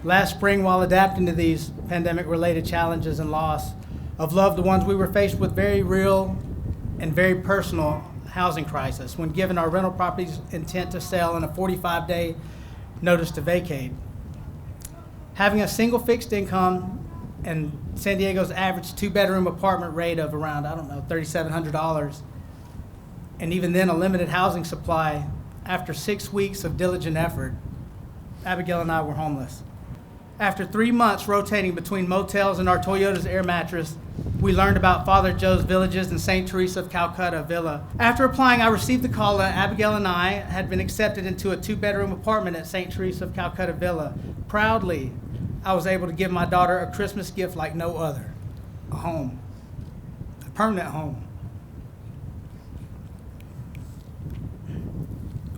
Last spring, while adapting to these pandemic-related challenges and loss of loved ones, we were faced with very real and very personal housing crisis when given our rental property's intent to sell and a 45-day notice to vacate. Having a single fixed income and San Diego's average two-bedroom apartment rate of around, $3,700, and even then a limited housing supply, after 6 weeks of diligent effort, Abigail and I were homeless. After 3 months rotating between motels and our Toyota's air mattress, we learned about Father Joe's Villages and St. Teresa of Calcutta Villa. After applying, I received the call that Abigail and I had been accepted into a two-bedroom apartment at St. Teresa of Calcutta Villa. Proudly, I was able to give my daughter a Christmas gift like no other, a home, a permanent home.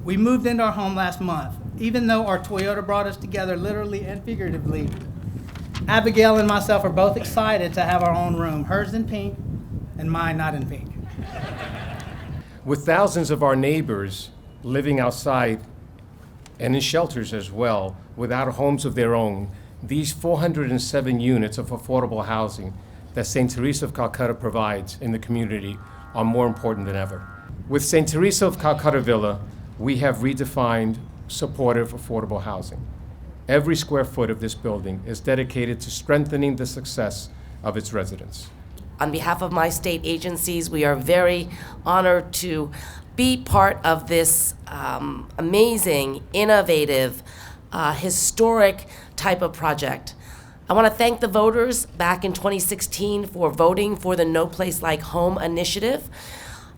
We moved into our home last month. Even though our Toyota brought us together literally and figuratively, Abigail and myself are both excited to have our own room, hers in pink and mine not in pink. With thousands of our neighbors living outside and in shelters as well, without homes of their own, these 407 units of affordable housing that St. Teresa of Calcutta provides in the community are more important than ever. With St. Teresa of Calcutta Villa, we have redefined supportive, affordable housing. Every square foot of this building is dedicated to strengthening the success of its residents. On behalf of my state agencies, we are very honored to be part of this amazing, innovative, historic type of project. I want to thank the voters back in 2016 for voting for the No Place Like Home initiative.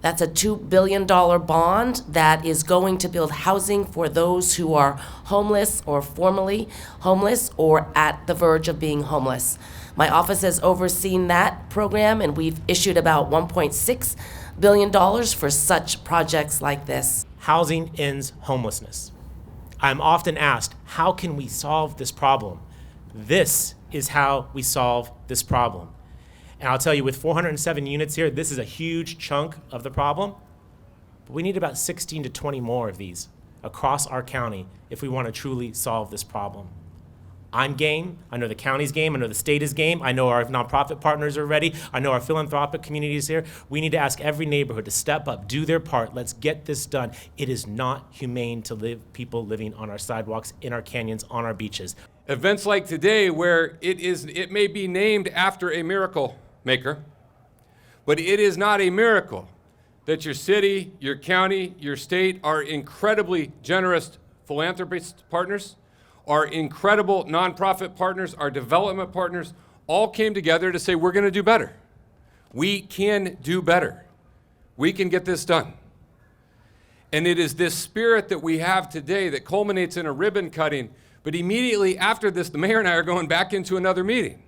That's a $2 billion bond that is going to build housing for those who are homeless or formerly homeless or at the verge of being homeless. My office has overseen that program, and we've issued about $1.6 billion for such projects like this. Housing ends homelessness. I'm often asked, how can we solve this problem? This is how we solve this problem. And I'll tell you, with 407 units here, this is a huge chunk of the problem. But we need about 16 to 20 more of these across our county if we want to truly solve this problem. I'm game. I know the county's game. I know the state is game. I know our nonprofit partners are ready. I know our philanthropic community is here. We need to ask every neighborhood to step up, do their part. Let's get this done. It is not humane to people living on our sidewalks, in our canyons, on our beaches. Events like today, where it may be named after a miracle maker, but it is not a miracle that your city, your county, your state, our incredibly generous philanthropist partners, our incredible nonprofit partners, our development partners, all came together to say, we're going to do better. We can do better. We can get this done. And it is this spirit that we have today that culminates in a ribbon cutting, but immediately after this, the mayor and I are going back into another meeting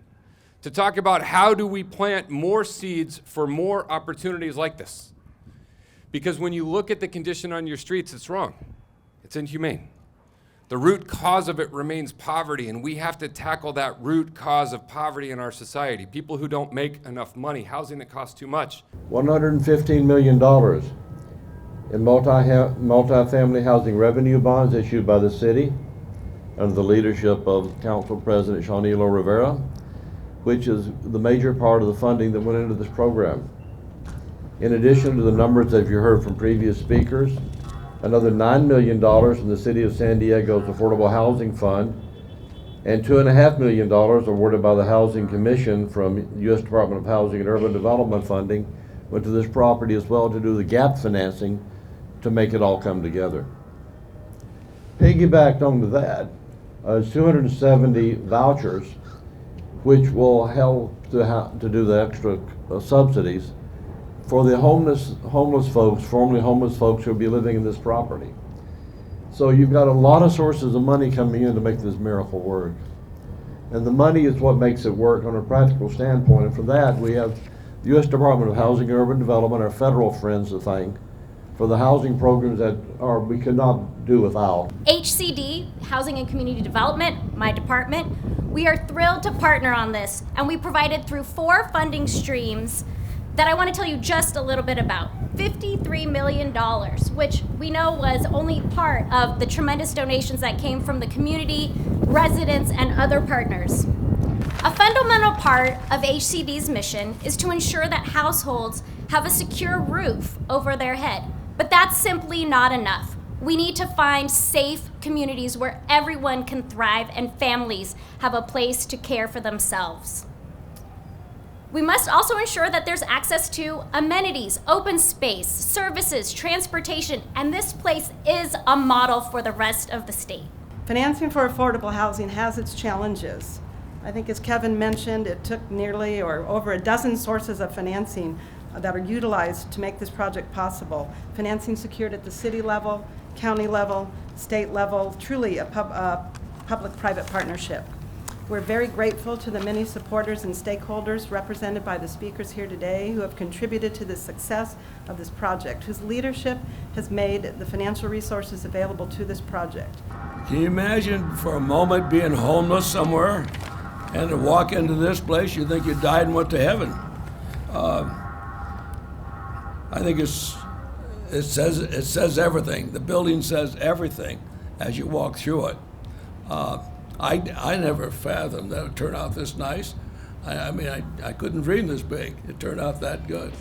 to talk about how do we plant more seeds for more opportunities like this. Because when you look at the condition on your streets, it's wrong. It's inhumane. The root cause of it remains poverty, and we have to tackle that root cause of poverty in our society. People who don't make enough money, housing that costs too much. $115 million in multifamily housing revenue bonds issued by the city under the leadership of Council President Shawnilo Rivera, which is the major part of the funding that went into this program. In addition to the numbers that you heard from previous speakers, another $9 million in the City of San Diego's Affordable Housing Fund, and $2.5 million awarded by the Housing Commission from U.S. Department of Housing and Urban Development funding went to this property as well to do the gap financing to make it all come together. Piggybacked onto that is 270 vouchers, which will help to do the extra subsidies for the homeless folks, formerly homeless folks who will be living in this property. So you've got a lot of sources of money coming in to make this miracle work. And the money is what makes it work on a practical standpoint. And for that, we have the U.S. Department of Housing and Urban Development, our federal friends to thank, for the housing programs that we could not do without. HCD, Housing and Community Development, my department, we are thrilled to partner on this, and we provided through 4 funding streams that I want to tell you just a little bit about. $53 million, which we know was only part of the tremendous donations that came from the community, residents, and other partners. A fundamental part of HCD's mission is to ensure that households have a secure roof over their head, but that's simply not enough. We need to find safe communities where everyone can thrive and families have a place to care for themselves. We must also ensure that there's access to amenities, open space, services, transportation, and this place is a model for the rest of the state. Financing for affordable housing has its challenges. I think as Kevin mentioned, it took nearly or over a dozen sources of financing that are utilized to make this project possible. Financing secured at the city level, county level, state level, truly a public-private partnership. We're very grateful to the many supporters and stakeholders represented by the speakers here today who have contributed to the success of this project, whose leadership has made the financial resources available to this project. Can you imagine for a moment being homeless somewhere and to walk into this place, you think you died and went to heaven? I think it says everything. The building says everything as you walk through it. I never fathomed that it would turn out this nice. I mean, I couldn't dream this big. It turned out that good.